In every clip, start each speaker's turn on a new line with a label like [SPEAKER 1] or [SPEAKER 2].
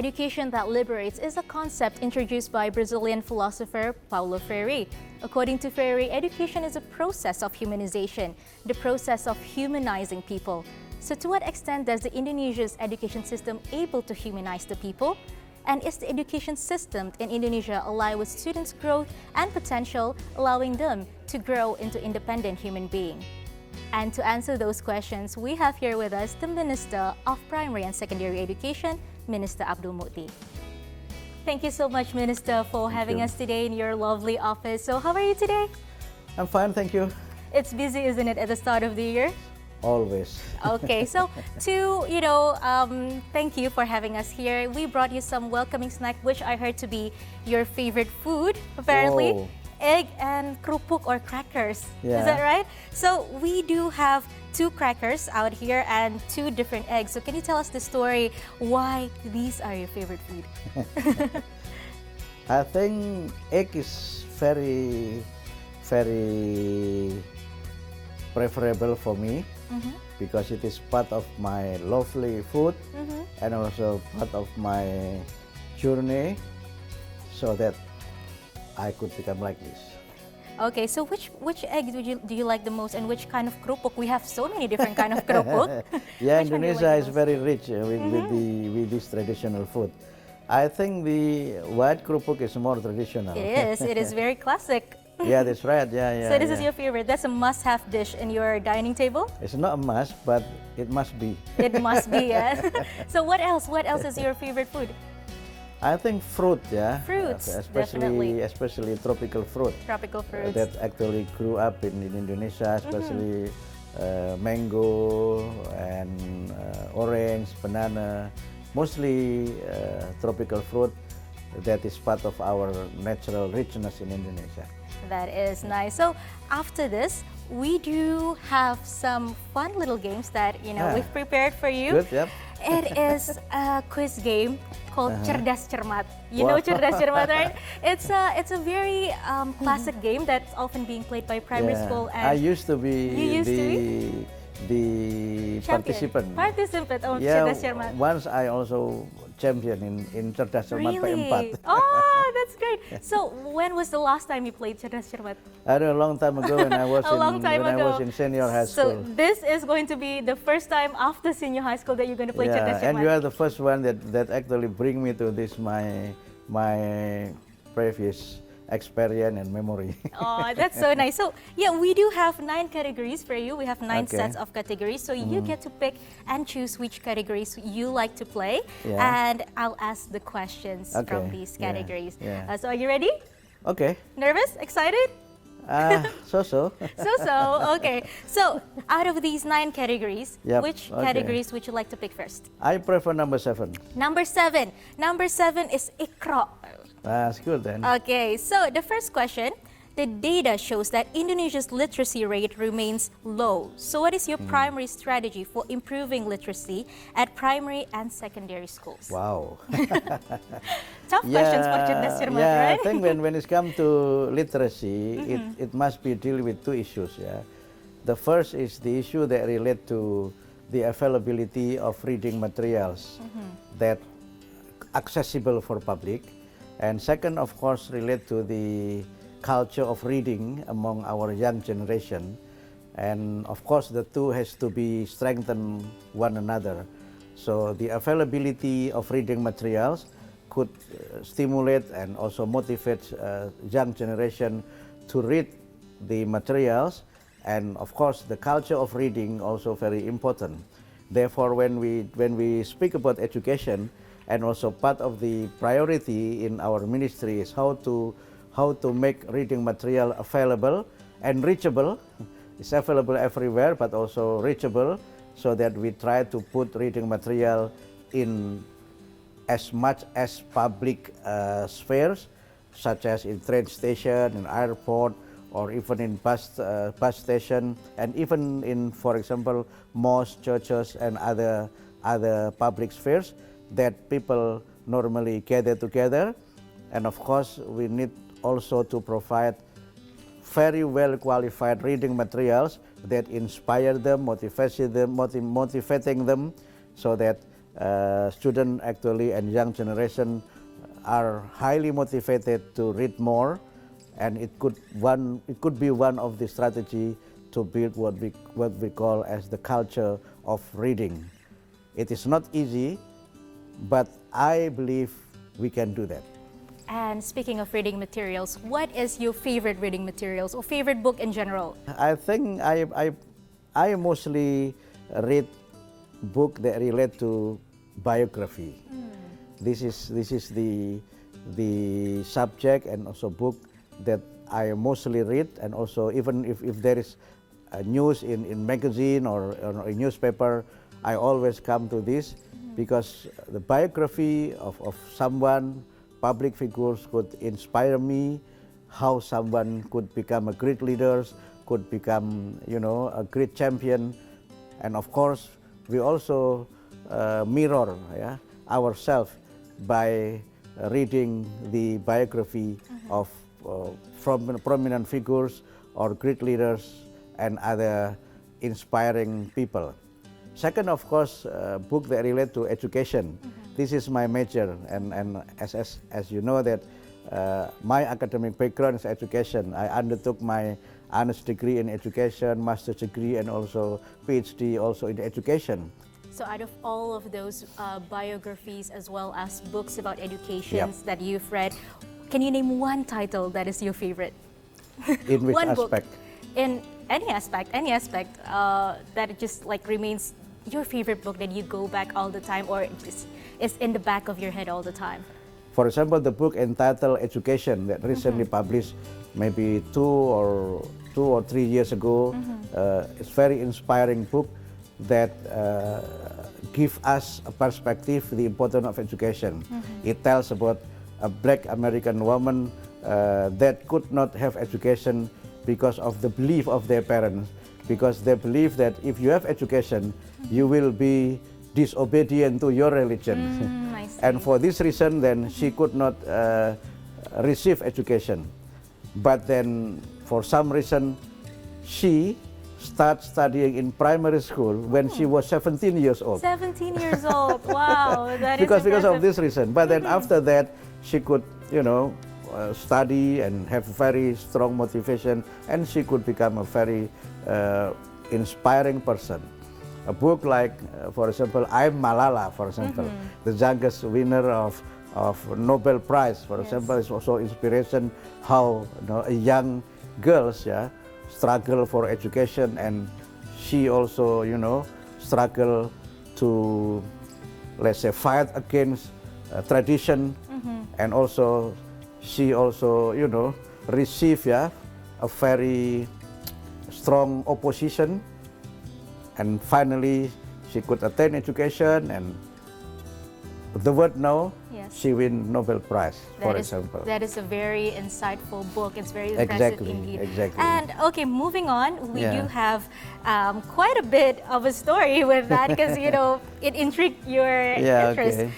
[SPEAKER 1] education that liberates is a concept introduced by Brazilian philosopher Paulo Freire. According to Freire, education is a process of humanization, the process of humanizing people. So to what extent does Indonesia's education system able to humanize the people? And is the education system in Indonesia aligned with students' growth and potential, allowing them to grow into independent human beings? And to answer those questions, we have here with us the Minister of Primary and Secondary Education, Minister Abdul Muti. Thank you so much, Minister, for having us today in your lovely office. So how are you today?
[SPEAKER 2] I'm fine, thank you.
[SPEAKER 1] It's busy, isn't it, at the start of the year?
[SPEAKER 2] Always.
[SPEAKER 1] Okay, so to, thank you for having us here. We brought you some welcoming snack, which I heard to be your favorite food, apparently.
[SPEAKER 2] Oh.
[SPEAKER 1] Egg and kerupuk or crackers.
[SPEAKER 2] Yeah.
[SPEAKER 1] Is that right? So we do have 2 crackers out here and 2 different eggs. So can you tell us the story why these are your favorite food?
[SPEAKER 2] I think egg is very, very preferable for me because it is part of my lovely food and also part of my journey so that I could become like this.
[SPEAKER 1] Okay, so which egg do you like the most, and which kind of kerupuk? We have so many different kind of kerupuk.
[SPEAKER 2] Yeah,
[SPEAKER 1] Which one do you
[SPEAKER 2] Indonesia
[SPEAKER 1] like
[SPEAKER 2] is
[SPEAKER 1] the most?
[SPEAKER 2] very rich with this traditional food. I think the white kerupuk is more traditional.
[SPEAKER 1] It is very classic.
[SPEAKER 2] Yeah, that's right. Yeah.
[SPEAKER 1] So this is your favorite. That's a must-have dish in your dining table.
[SPEAKER 2] It's not a must, but it must be.
[SPEAKER 1] It must be, yeah. So what else? What else is your favorite food?
[SPEAKER 2] I think fruit, yeah.
[SPEAKER 1] Fruits, definitely.
[SPEAKER 2] especially tropical fruit.
[SPEAKER 1] Tropical fruits.
[SPEAKER 2] That actually grew up in Indonesia, especially mango and orange, banana, mostly tropical fruit that is part of our natural richness in Indonesia.
[SPEAKER 1] That is nice. So after this, we do have some fun little games that we've prepared for you.
[SPEAKER 2] Good, yep.
[SPEAKER 1] It is a quiz game called Cerdas Cermat. You know Cerdas Cermat, right? It's a very classic game that's often being played by primary school. And
[SPEAKER 2] I used to be the
[SPEAKER 1] champion.
[SPEAKER 2] Participant of
[SPEAKER 1] Cerdas Cermat.
[SPEAKER 2] Once I also champion in Cerdas Cermat
[SPEAKER 1] Really?
[SPEAKER 2] P4.
[SPEAKER 1] Oh, that's great. So when was the last time you played Cerdas Cermat?
[SPEAKER 2] I don't know, a long time ago when I was
[SPEAKER 1] I
[SPEAKER 2] was in senior high school.
[SPEAKER 1] So this is going to be the first time after senior high school that you're going to play Cerdas Cermat.
[SPEAKER 2] And you are the first one that actually bring me to this my previous experience and memory.
[SPEAKER 1] Oh, that's so nice. So yeah, we do have 9 categories for you. We have 9 sets of categories. So you get to pick and choose which categories you like to play.
[SPEAKER 2] Yeah.
[SPEAKER 1] And I'll ask the questions from these categories.
[SPEAKER 2] Yeah.
[SPEAKER 1] So are you ready?
[SPEAKER 2] Okay.
[SPEAKER 1] Nervous? Excited?
[SPEAKER 2] So.
[SPEAKER 1] Okay. So out of these 9 categories,
[SPEAKER 2] Yep,
[SPEAKER 1] which
[SPEAKER 2] okay.
[SPEAKER 1] categories would you like to pick first?
[SPEAKER 2] I prefer number 7.
[SPEAKER 1] Number 7. Number 7 is Iqra.
[SPEAKER 2] That's good then.
[SPEAKER 1] Okay, so the first question, the data shows that Indonesia's literacy rate remains low. So what is your primary strategy for improving literacy at primary and secondary schools?
[SPEAKER 2] Wow.
[SPEAKER 1] Tough questions for Cerdas Cermat, right?
[SPEAKER 2] I think when it comes to literacy, it must be deal with 2 issues. Yeah, the first is the issue that relate to the availability of reading materials that accessible for public, and second, of course, relate to the culture of reading among our young generation, and of course the 2 has to be strengthen one another. So the availability of reading materials could stimulate and also motivate young generation to read the materials, and of course the culture of reading also very important. Therefore, when we speak about education, and also part of the priority in our ministry is how to make reading material available and reachable. It's available everywhere, but also reachable, so that we try to put reading material in as much as public spheres, such as in train station, in airport, or even in bus station, and even in, for example, mosques, churches, and other public spheres that people normally gather together. And of course, we need also to provide very well qualified reading materials that inspire them, motivating them, so that students actually and young generation are highly motivated to read more, and it could be one of the strategy to build what we call as the culture of reading. It is not easy, but I believe we can do that.
[SPEAKER 1] And speaking of reading materials, what is your favorite reading materials or favorite book in general?
[SPEAKER 2] I think I mostly read book that relate to biography. This is the subject and also book that I mostly read, and also even if there is news in magazine or a newspaper, I always come to this because the biography of someone, public figures, could inspire me how someone could become a great leader, could become a great champion, and of course we also mirror ourselves by reading the biography of prominent figures or great leaders and other inspiring people. Second, of course, book that relate to education. This is my major, and as you know that my academic background is education. I undertook my honors degree in education, master's degree, and also PhD also in education.
[SPEAKER 1] So out of all of those biographies as well as books about education that you've read, can you name one title that is your favorite?
[SPEAKER 2] In which
[SPEAKER 1] one
[SPEAKER 2] aspect?
[SPEAKER 1] Book. In any aspect that it just like remains your favorite book that you go back all the time, or just is in the back of your head all the time?
[SPEAKER 2] For example, the book entitled Education that recently published maybe 2 or 3 years ago. It's very inspiring book that give us a perspective the importance of education. It tells about a black American woman that could not have education because of the belief of their parents, because they believe that if you have education, you will be disobedient to your religion. And for this reason, then she could not receive education. But then, for some reason, she started studying in primary school when she was 17 years old.
[SPEAKER 1] 17 years old, wow, that is
[SPEAKER 2] because of this reason. But then after that, she could, study and have very strong motivation, and she could become a very inspiring person. A book like, for example, I'm Malala, for example, the youngest winner of Nobel Prize, for example, is also inspiration how young girls struggle for education, and she also struggle to, let's say, fight against tradition, and also she also receive a very strong opposition, and finally she could attain education, and the word now she win Nobel Prize, for example.
[SPEAKER 1] That is a very insightful book. It's very impressive indeed.
[SPEAKER 2] Exactly.
[SPEAKER 1] And okay, moving on, we do have quite a bit of a story with that because it intrigued your interest.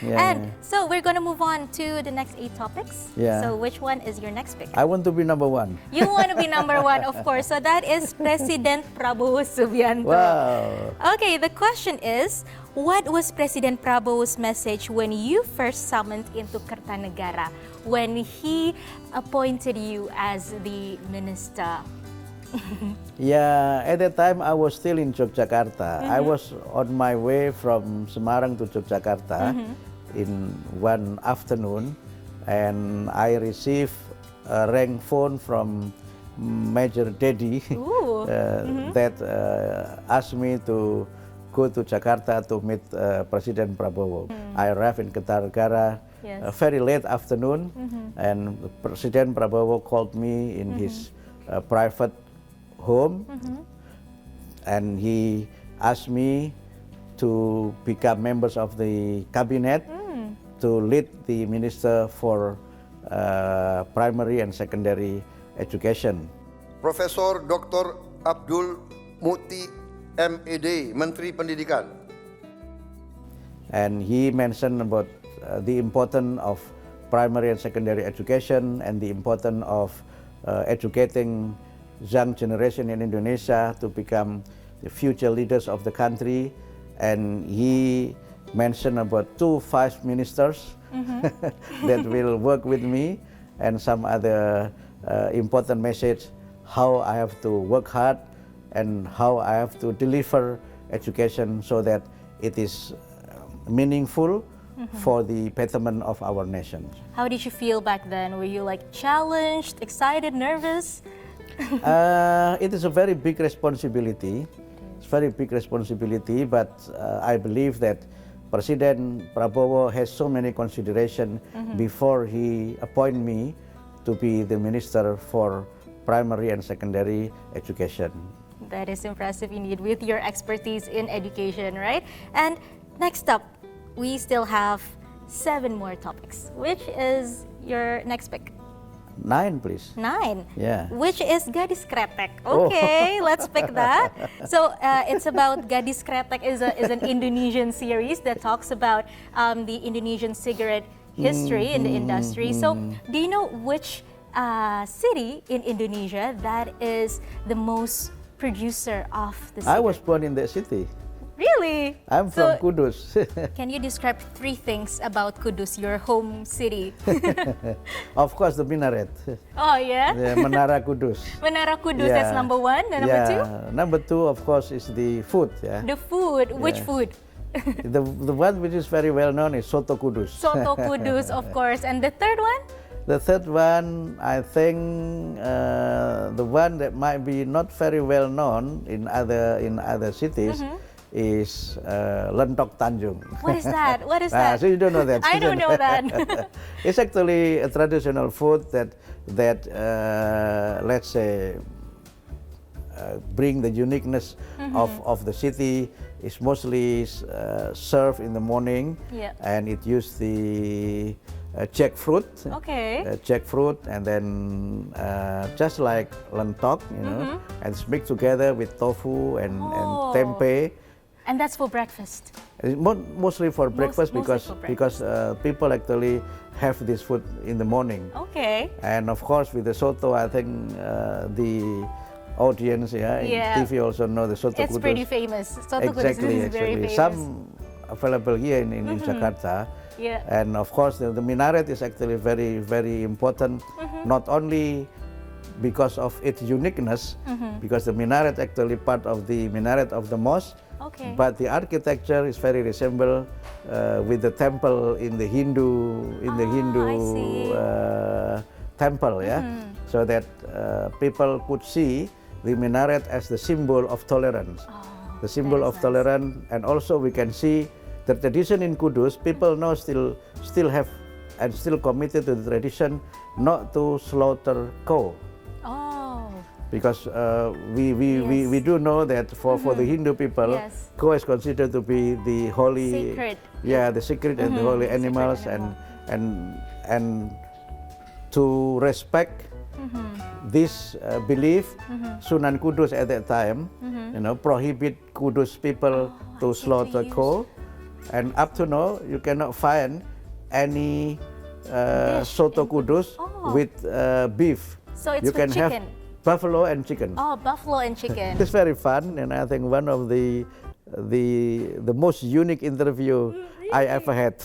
[SPEAKER 1] So we're going to move on to the next 8 topics. So which one is your next pick?
[SPEAKER 2] I want to be number 1.
[SPEAKER 1] You want to be number 1, of course. So that is President Prabowo Subianto.
[SPEAKER 2] Wow.
[SPEAKER 1] Okay, the question is, what was President Prabowo's message when you first summoned into Kertanegara, when he appointed you as the minister?
[SPEAKER 2] At that time I was still in Yogyakarta. I was on my way from Semarang to Yogyakarta in one afternoon, and I received a ring phone from Major Daddy that asked me to go to Jakarta to meet President Prabowo. I arrived in Kertanegara very late afternoon, and President Prabowo called me in his private home, and he asked me to become members of the cabinet to lead the minister for primary and secondary education.
[SPEAKER 3] Profesor Dr. Abdul Muti MED, Menteri Pendidikan.
[SPEAKER 2] And he mentioned about the importance of primary and secondary education and the importance of educating young generation in Indonesia to become the future leaders of the country. And he mention about 2 vice ministers that will work with me, and some other important message how I have to work hard and how I have to deliver education so that it is meaningful for the betterment of our nation.
[SPEAKER 1] How did you feel back then? Were you like challenged, excited, nervous?
[SPEAKER 2] It is a very big responsibility. It's very big responsibility, but I believe that President Prabowo has so many considerations before he appoint me to be the Minister for Primary and Secondary Education.
[SPEAKER 1] That is impressive indeed, with your expertise in education, right? And next up, we still have 7 more topics. Which is your next pick?
[SPEAKER 2] 9, please.
[SPEAKER 1] 9?
[SPEAKER 2] Yeah.
[SPEAKER 1] Which is Gadis Kretek. Okay, let's pick that. So it's about Gadis Kretek is an Indonesian series that talks about the Indonesian cigarette history in the industry. So do you know which city in Indonesia that is the most producer of the cigarette?
[SPEAKER 2] I was born in that city.
[SPEAKER 1] Really?
[SPEAKER 2] I'm from Kudus.
[SPEAKER 1] Can you describe 3 things about Kudus, your home city?
[SPEAKER 2] Of course, the minaret.
[SPEAKER 1] Oh, yeah?
[SPEAKER 2] The Menara Kudus.
[SPEAKER 1] Menara Kudus,
[SPEAKER 2] Yeah.
[SPEAKER 1] that's number 1. And number 2?
[SPEAKER 2] Number 2, of course, is the food. Yeah.
[SPEAKER 1] The food. Which
[SPEAKER 2] Yeah.
[SPEAKER 1] food?
[SPEAKER 2] The one which is very well known is Soto Kudus.
[SPEAKER 1] Soto Kudus, of course. And the third one?
[SPEAKER 2] The third one, I think, the one that might be not very well known in other cities is Lentok Tanjung.
[SPEAKER 1] What is that? What is that?
[SPEAKER 2] So you don't know that?
[SPEAKER 1] I don't know that.
[SPEAKER 2] It's actually a traditional food that let's say bring the uniqueness of the city. It's mostly served in the morning, and it used the jackfruit.
[SPEAKER 1] Okay.
[SPEAKER 2] Jackfruit, and then just like lentok, and it's mixed together with tofu and tempeh.
[SPEAKER 1] And that's for breakfast?
[SPEAKER 2] Mostly for breakfast, because people actually have this food in the morning.
[SPEAKER 1] Okay.
[SPEAKER 2] And of course, with the soto, I think the audience in TV also know the soto
[SPEAKER 1] It's
[SPEAKER 2] kudus.
[SPEAKER 1] pretty famous. Soto kudus
[SPEAKER 2] Exactly,
[SPEAKER 1] is very famous.
[SPEAKER 2] Some available here in Jakarta.
[SPEAKER 1] Yeah.
[SPEAKER 2] And of course, the minaret is actually very, very important, not only because of its uniqueness, because the minaret actually part of the minaret of the mosque, but the architecture is very resemble with the temple in the Hindu temple, so that people could see the minaret as the symbol of tolerance, the symbol of tolerance, and also we can see the tradition in Kudus. People now still have and still committed to the tradition not to slaughter cow. Because we do know that for the Hindu people, cow is considered to be the holy,
[SPEAKER 1] sacred.
[SPEAKER 2] The sacred and the holy animals, and to respect this belief, Sunan Kudus at that time, prohibit Kudus people to slaughter cow, and up to now you cannot find any soto Kudus with beef.
[SPEAKER 1] So it's
[SPEAKER 2] you
[SPEAKER 1] with
[SPEAKER 2] can
[SPEAKER 1] chicken.
[SPEAKER 2] have buffalo and chicken.
[SPEAKER 1] Oh, buffalo and chicken.
[SPEAKER 2] It's very fun, and I think one of the most unique interview I ever had.